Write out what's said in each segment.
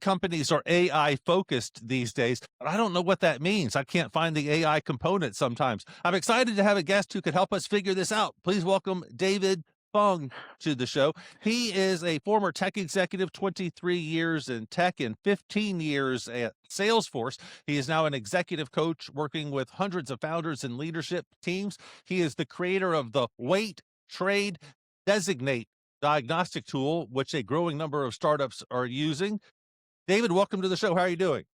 companies are AI focused these days, but I don't know what that means. I can't find the AI component sometimes. I'm excited to have a guest who could help us figure this out. Please welcome David Fung to the show. He is a former tech executive, 23 years in tech and 15 years at Salesforce. He is now an executive coach working with hundreds of founders and leadership teams. He is the creator of the Wait, Trade, Designate diagnostic tool, which a growing number of startups are using. David, welcome to the show. How are you doing?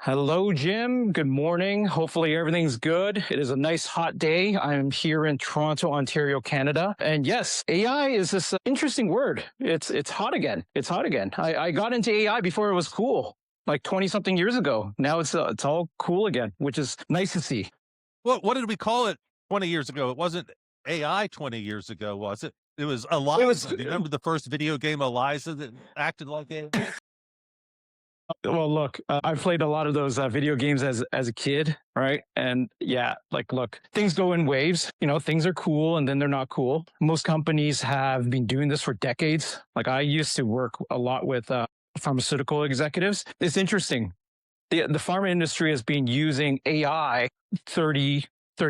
Hello, Jim. Good morning. Hopefully everything's good. It is a nice hot day. I'm here in Toronto, Ontario, Canada. And yes, AI is this interesting word. It's hot again. It's hot again. I got into AI before it was cool, like 20 something years ago. Now it's all cool again, which is nice to see. What did we call it 20 years ago? It wasn't AI 20 years ago, was it? It was Eliza. Do you remember the first video game, Eliza, that acted like AI? Well, look, I played a lot of those video games as a kid, right? And yeah, look, things go in waves. Things are cool and then they're not cool. Most companies have been doing this for decades. Like I used to work a lot with pharmaceutical executives. It's interesting. The pharma industry has been using AI 30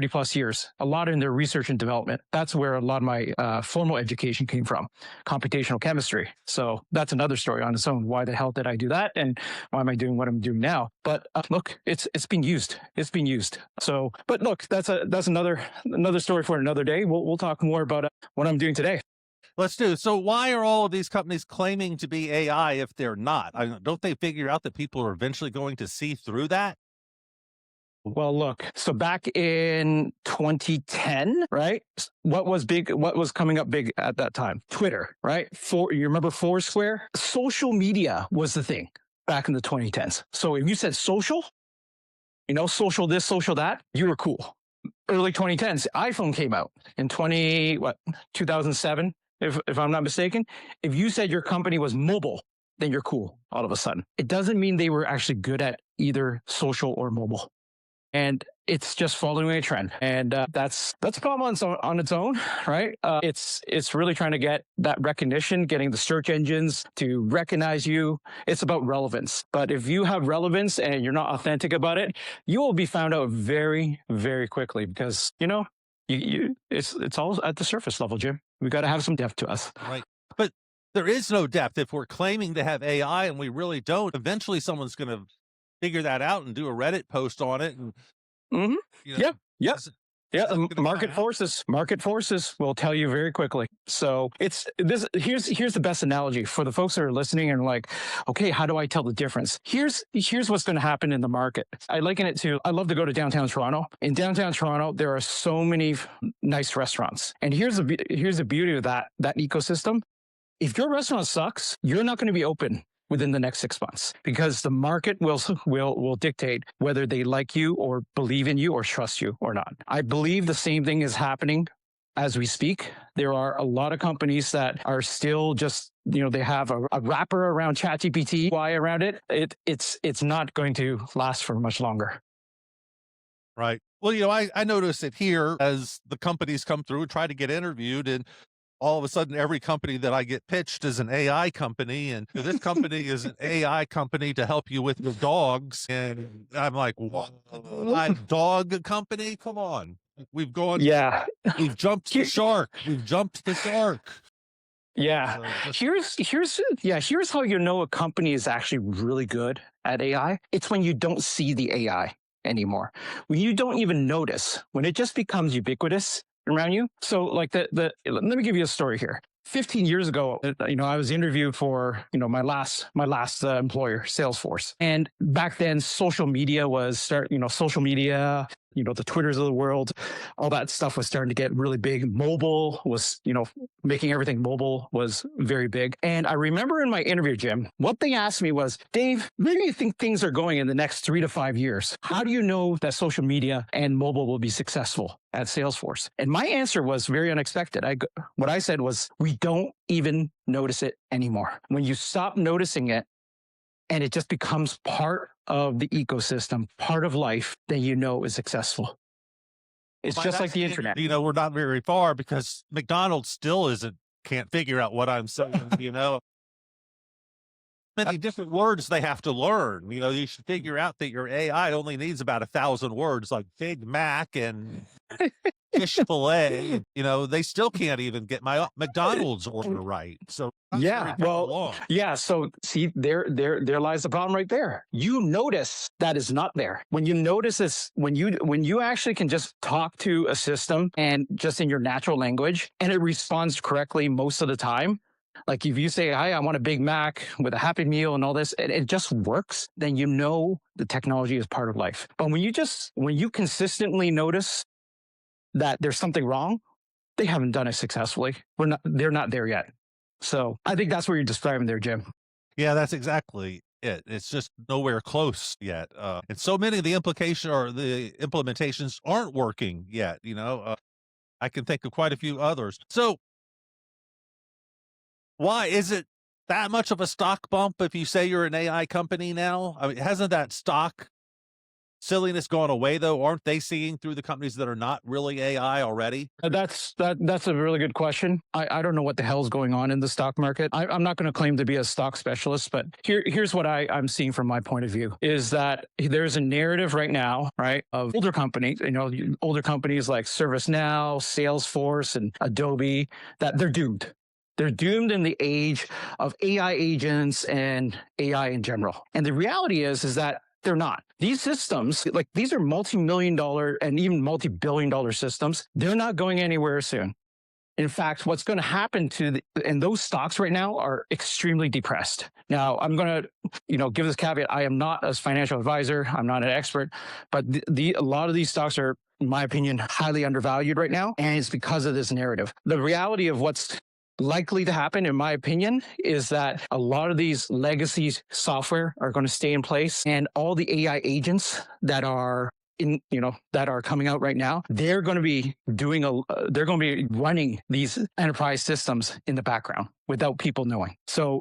plus years, a lot in their research and development. That's where a lot of my formal education came from, computational chemistry. So that's another story on its own. Why the hell did I do that? And why am I doing what I'm doing now? But look, it's been used. It's been used. So, but look, that's another story for another day. We'll talk more about what I'm doing today. Let's do. So why are all of these companies claiming to be AI if they're not? Don't they figure out that people are eventually going to see through that? Well, look, so back in 2010, right? What was big? What was coming up big at that time? Twitter, right? You remember Foursquare? Social media was the thing back in the 2010s. So if you said social, social this, social that, you were cool. Early 2010s, iPhone came out in 2007, if I'm not mistaken. If you said your company was mobile, then you're cool all of a sudden. It doesn't mean they were actually good at either social or mobile. And it's just following a trend. And that's a problem on its own, right? It's really trying to get that recognition, getting the search engines to recognize you. It's about relevance. But if you have relevance and you're not authentic about it, you will be found out very, very quickly because, it's all at the surface level, Jim. We got to have some depth to us. Right. But there is no depth. If we're claiming to have AI and we really don't, eventually someone's going to figure that out and do a Reddit post on it. And, Yeah. Market forces will tell you very quickly. So here's the best analogy for the folks that are listening and like, okay, how do I tell the difference? Here's what's going to happen in the market. I liken it to, I love to go to downtown Toronto. In downtown Toronto, there are so many nice restaurants. And here's the beauty of that ecosystem. If your restaurant sucks, you're not going to be open within the next 6 months because the market will dictate whether they like you or believe in you or trust you or not. I believe the same thing is happening as we speak. There are a lot of companies that are still just, they have a wrapper around ChatGPT, why around it. It's not going to last for much longer. Right. Well, I notice it here as the companies come through and try to get interviewed, and all of a sudden, every company that I get pitched is an AI company, and this company is an AI company to help you with your dogs. And I'm like, what? A dog company? Come on. We've jumped the shark. We've jumped the shark. Yeah. Here's how you know a company is actually really good at AI. It's when you don't see the AI anymore. When you don't even notice, when it just becomes ubiquitous around you. So like let me give you a story here. 15 years ago, I was interviewed for, my last employer, Salesforce. And back then social media was social media, the Twitters of the world, all that stuff was starting to get really big. Mobile was, making everything mobile was very big. And I remember in my interview, Jim, what they asked me was, Dave, where do you think things are going in the next 3 to 5 years? How do you know that social media and mobile will be successful at Salesforce? And my answer was very unexpected. What I said was, we don't even notice it anymore. When you stop noticing it, and it just becomes part of the ecosystem, part of life, then it's successful. It's just like the internet. We're not very far because McDonald's still can't figure out what I'm saying, Many different words they have to learn. You should figure out that your AI only needs about 1,000 words, like Big Mac and fish fillet. They still can't even get my McDonald's order right. So Yeah, well, yeah. So see, there lies the problem right there. You notice that is not there. When you notice this, when you actually can just talk to a system and just in your natural language, and it responds correctly most of the time. Like if you say, "Hi, I want a Big Mac with a Happy Meal," and all this, and it just works, then you know the technology is part of life. But when you consistently notice that there's something wrong, they haven't done it successfully. They're not there yet. So I think that's what you're describing there, Jim. Yeah, that's exactly it. It's just nowhere close yet. And so many of the implementations aren't working yet. I can think of quite a few others. So why is it that much of a stock bump if you say you're an AI company now? I mean, hasn't that stock silliness gone away, though? Aren't they seeing through the companies that are not really AI already? That's a really good question. I don't know what the hell's going on in the stock market. I'm not going to claim to be a stock specialist, but here's what I'm seeing from my point of view is that there's a narrative right now, right, of older companies, older companies like ServiceNow, Salesforce, and Adobe, that they're doomed. They're doomed in the age of AI agents and AI in general. And the reality is that they're not. These systems, like these are multi-million-dollar and even multi-billion-dollar systems. They're not going anywhere soon. In fact, what's going to happen and those stocks right now are extremely depressed. Now, I'm going to, give this caveat. I am not a financial advisor. I'm not an expert, but a lot of these stocks are, in my opinion, highly undervalued right now. And it's because of this narrative. The reality of what's likely to happen, in my opinion, is that a lot of these legacy software are going to stay in place, and all the AI agents that are coming out right now, they're going to be running these enterprise systems in the background without people knowing. So,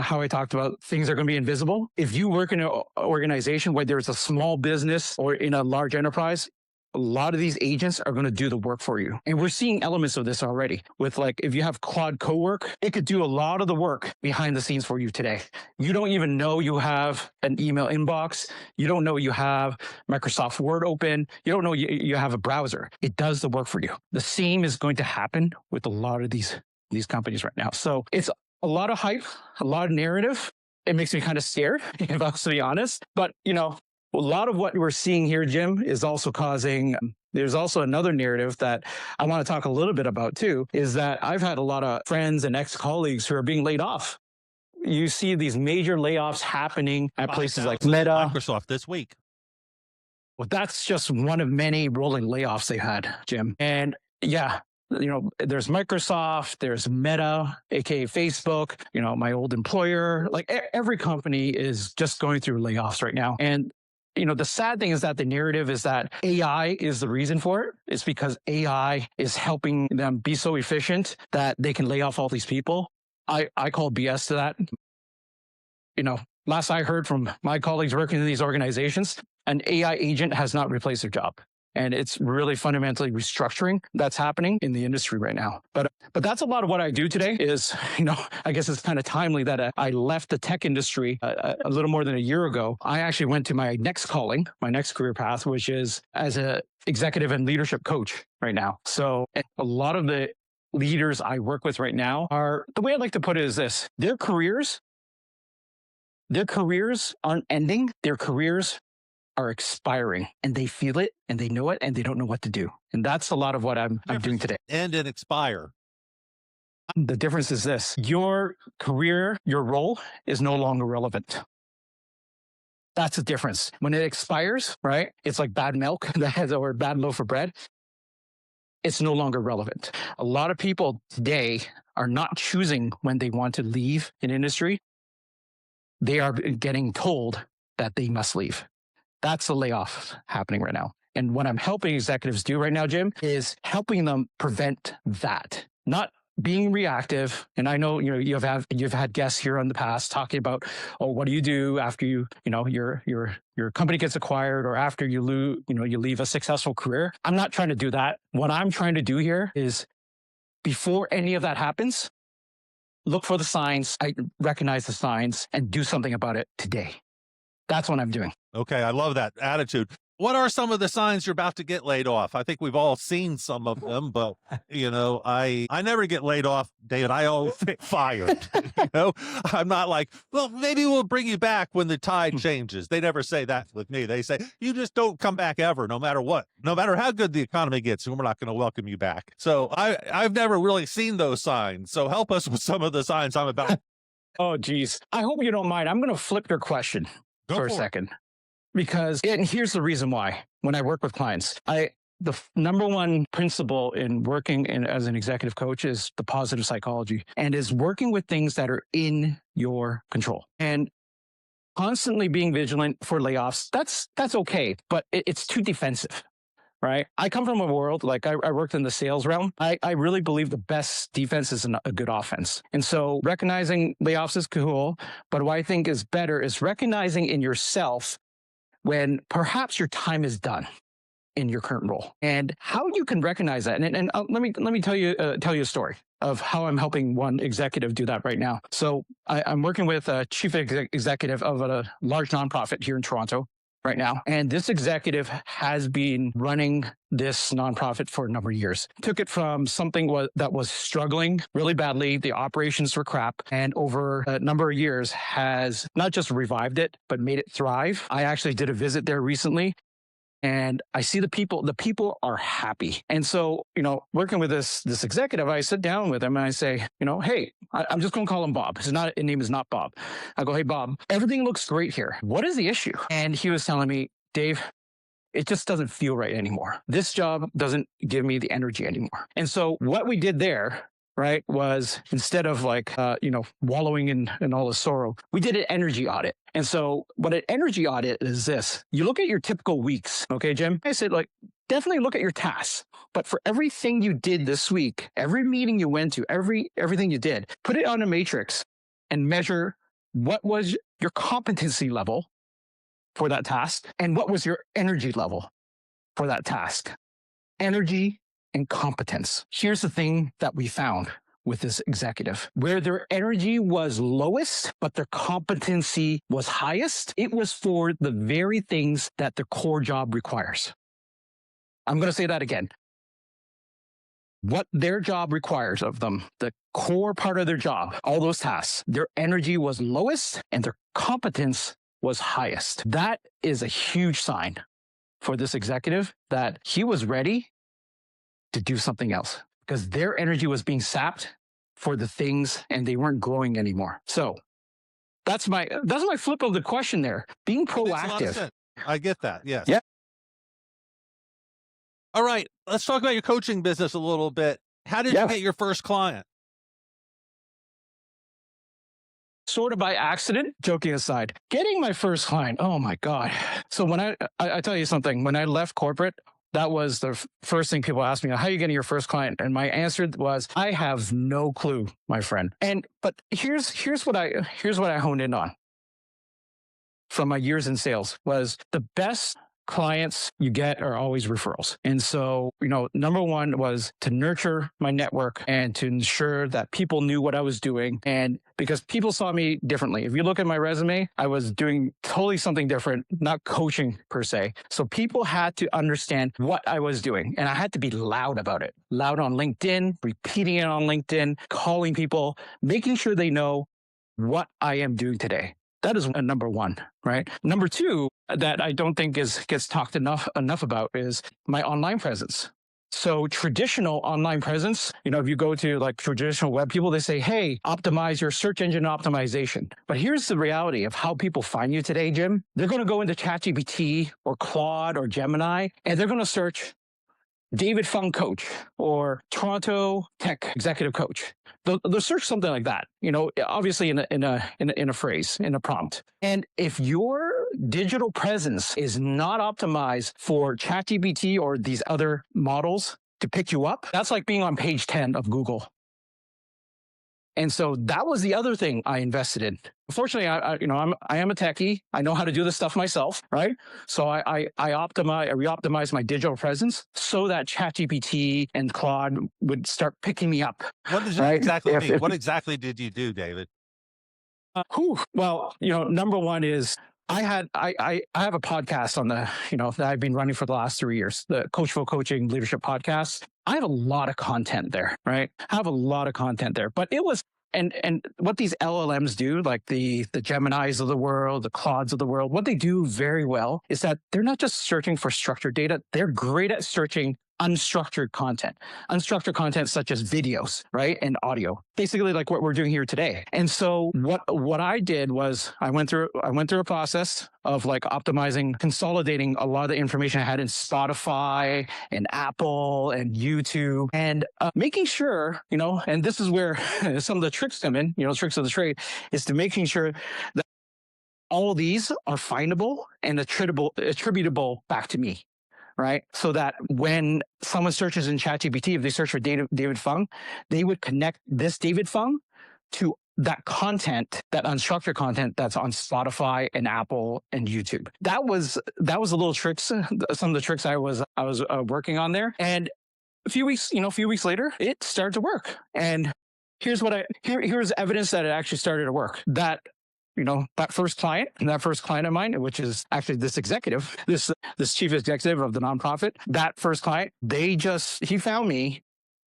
how I talked about things are going to be invisible. If you work in an organization, whether it's a small business or in a large enterprise, a lot of these agents are going to do the work for you. And we're seeing elements of this already with, like, if you have Claude Cowork, it could do a lot of the work behind the scenes for you today. You don't even know you have an email inbox. You don't know you have Microsoft Word open. You don't know you have a browser. It does the work for you. The same is going to happen with a lot of these companies right now. So it's a lot of hype, a lot of narrative. It makes me kind of scared, if I was to be honest. But, a lot of what we're seeing here, Jim, is also there's also another narrative that I want to talk a little bit about too, is that I've had a lot of friends and ex-colleagues who are being laid off. You see these major layoffs happening at places like Meta. Microsoft this week. Well, that's just one of many rolling layoffs they've had, Jim. And yeah, there's Microsoft, there's Meta, aka Facebook, my old employer. Like every company is just going through layoffs right now. And the sad thing is that the narrative is that AI is the reason for it. It's because AI is helping them be so efficient that they can lay off all these people. I call BS to that. Last I heard from my colleagues working in these organizations, an AI agent has not replaced their job. And it's really fundamentally restructuring that's happening in the industry right now. But that's a lot of what I do today is, I guess it's kind of timely that I left the tech industry a little more than a year ago. I actually went to my next calling, my next career path, which is as a executive and leadership coach right now. So a lot of the leaders I work with right now the way I like to put it is this: their careers aren't ending. Their careers are expiring, and they feel it and they know it and they don't know what to do. And that's a lot of what I'm doing today. End and expire. The difference is this: your career, your role is no longer relevant. That's the difference. When it expires, right? It's like bad milk or bad loaf of bread. It's no longer relevant. A lot of people today are not choosing when they want to leave an industry. They are getting told that they must leave. That's the layoff happening right now. And what I'm helping executives do right now, Jim, is helping them prevent that, not being reactive. And I know, you've had guests here in the past talking about, what do you do after your company gets acquired or after you leave a successful career? I'm not trying to do that. What I'm trying to do here is, before any of that happens, look for the signs, I recognize the signs, and do something about it today. That's what I'm doing. Okay, I love that attitude. What are some of the signs you're about to get laid off? I think we've all seen some of them, but I never get laid off, David. I always get fired. I'm not like, well, maybe we'll bring you back when the tide changes. They never say that with me. They say, you just don't come back ever, no matter what. No matter how good the economy gets, we're not going to welcome you back. So I've never really seen those signs. So help us with some of the signs I'm about. Oh, geez. I hope you don't mind. I'm going to flip your question for a second. Because, and here's the reason why. When I work with clients, the number one principle in working as an executive coach is the positive psychology, and is working with things that are in your control. And constantly being vigilant for layoffs, that's okay, but it's too defensive, right? I come from a world, like I worked in the sales realm. I really believe the best defense is a good offense. And so recognizing layoffs is cool, but what I think is better is recognizing in yourself when perhaps your time is done in your current role, and how you can recognize that. And let me tell you a story of how I'm helping one executive do that right now. So I'm working with a chief executive of a large nonprofit here in Toronto right now. And this executive has been running this nonprofit for a number of years. Took it from something that was struggling really badly. The operations were crap. And over a number of years has not just revived it, but made it thrive. I actually did a visit there recently. And I see the people are happy. And so, working with this executive, I sit down with him and I say, hey, I'm just going to call him Bob. His name is not Bob. I go, hey, Bob, everything looks great here. What is the issue? And he was telling me, Dave, it just doesn't feel right anymore. This job doesn't give me the energy anymore. And so what we did there, right, was instead of wallowing in all the sorrow, we did an energy audit. And so what an energy audit is this: you look at your typical weeks. Okay, Jim, I said, definitely look at your tasks, but for everything you did this week, every meeting you went to, everything you did, put it on a matrix and measure what was your competency level for that task and what was your energy level for that task. Energy and competence. Here's the thing that we found with this executive. Where their energy was lowest, but their competency was highest, it was for the very things that their core job requires. I'm going to say that again. What their job requires of them, the core part of their job, all those tasks, their energy was lowest and their competence was highest. That is a huge sign for this executive that he was ready to do something else because their energy was being sapped for the things and they weren't growing anymore. So that's my flip of the question there. Being proactive. I get that. Yes. Yeah. All right. Let's talk about your coaching business a little bit. How did you get your first client? Sort of by accident, joking aside. Getting my first client, oh my God. So when I tell you something, when I left corporate, that was the first thing people asked me, how are you getting your first client? And my answer was, I have no clue, my friend. But here's what I honed in on from my years in sales was the best clients you get are always referrals. And so, number one was to nurture my network and to ensure that people knew what I was doing. And because people saw me differently. If you look at my resume, I was doing totally something different, not coaching per se. So people had to understand what I was doing. And I had to be loud about it. Loud on LinkedIn, repeating it on LinkedIn, calling people, making sure they know what I am doing today. That is number one, right? Number two, that I don't think gets talked enough about is my online presence. So traditional online presence, if you go to traditional web people, they say, hey, optimize your search engine optimization. But here's the reality of how people find you today, Jim. They're going to go into ChatGPT or Claude or Gemini, and they're going to search David Fung coach or Toronto tech executive coach. They'll search something like that, obviously in a phrase, in a prompt. And if your digital presence is not optimized for ChatGPT or these other models to pick you up, that's like being on page 10 of Google. And so that was the other thing I invested in. Fortunately, I am a techie. I know how to do this stuff myself, right? So I re-optimized my digital presence so that ChatGPT and Claude would start picking me up. What does that exactly mean? What exactly did you do, David? Well, number one is I have a podcast on that I've been running for the last 3 years, the Coachful Coaching Leadership Podcast. I have a lot of content there, right? I have a lot of content there, but it was, and what these LLMs do, like the Geminis of the world, the Claudes of the world, what they do very well is that they're not just searching for structured data. They're great at searching unstructured content such as videos, right? And audio, basically like what we're doing here today. And so what I did was I went through a process of like optimizing, consolidating a lot of the information I had in Spotify and Apple and YouTube, and making sure, and this is where some of the tricks come in, tricks of the trade, is to making sure that all of these are findable and attributable back to me. Right? So that when someone searches in ChatGPT, if they search for David Fung, they would connect this David Fung to that content, that unstructured content that's on Spotify and Apple and YouTube. That was a little tricks, some of the tricks I was working on there. And a few weeks later, it started to work. And here's evidence that it actually started to work. That first client of mine, which is actually this executive, this chief executive of the nonprofit, that first client, he found me,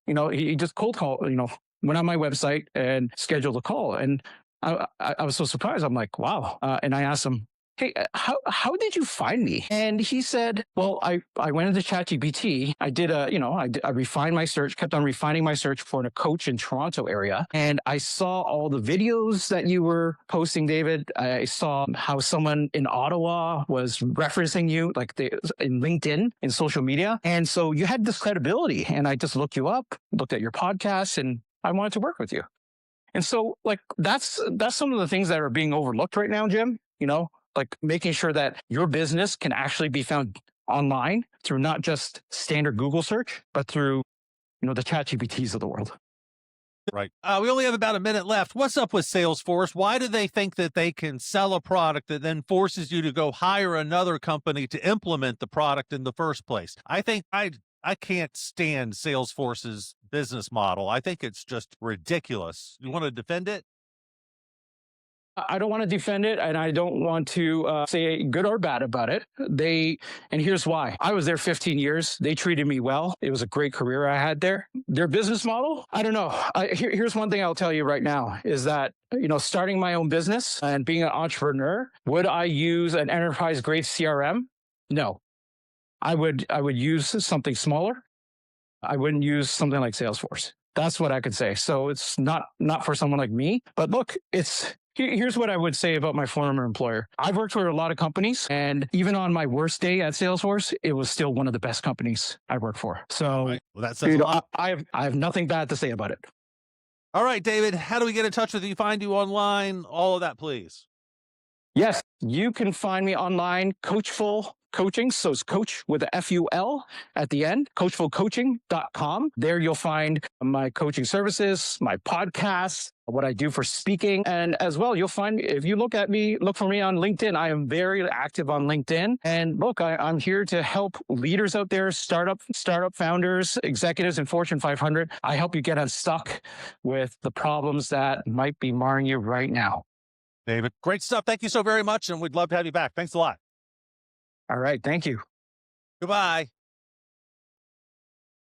he just cold called, went on my website and scheduled a call. And I was so surprised. I'm like, wow. And I asked him, hey, how did you find me? And he said, well, I went into ChatGPT. I did I refined my search, kept on refining my search for a coach in Toronto area. And I saw all the videos that you were posting, David. I saw how someone in Ottawa was referencing you, like in LinkedIn, in social media. And so you had this credibility. And I just looked you up, looked at your podcast, and I wanted to work with you. And so like, that's some of the things that are being overlooked right now, Jim, like making sure that your business can actually be found online through not just standard Google search, but through, the ChatGPTs of the world. Right. We only have about a minute left. What's up with Salesforce? Why do they think that they can sell a product that then forces you to go hire another company to implement the product in the first place? I think I can't stand Salesforce's business model. I think it's just ridiculous. You want to defend it? I don't want to defend it, and I don't want to say good or bad about it. And here's why. I was there 15 years. They treated me well. It was a great career I had there. Their business model, I don't know. Here's one thing I'll tell you right now is that, starting my own business and being an entrepreneur, would I use an enterprise-grade CRM? No. I would use something smaller. I wouldn't use something like Salesforce. That's what I could say. So it's not for someone like me. But look, here's what I would say about my former employer. I've worked for a lot of companies, and even on my worst day at Salesforce, it was still one of the best companies I worked for. So right. Well, that says a lot. I have nothing bad to say about it. All right, David, how do we get in touch with you, find you online, all of that, please? Yes, you can find me online, Coachful Coaching. So it's coach with a F-U-L at the end, coachfulcoaching.com. There you'll find my coaching services, my podcasts, what I do for speaking. And as well, you'll find, if you look for me on LinkedIn, I am very active on LinkedIn. And look, I'm here to help leaders out there, startup founders, executives in Fortune 500. I help you get unstuck with the problems that might be marring you right now. David, great stuff. Thank you so very much. And we'd love to have you back. Thanks a lot. All right. Thank you. Goodbye.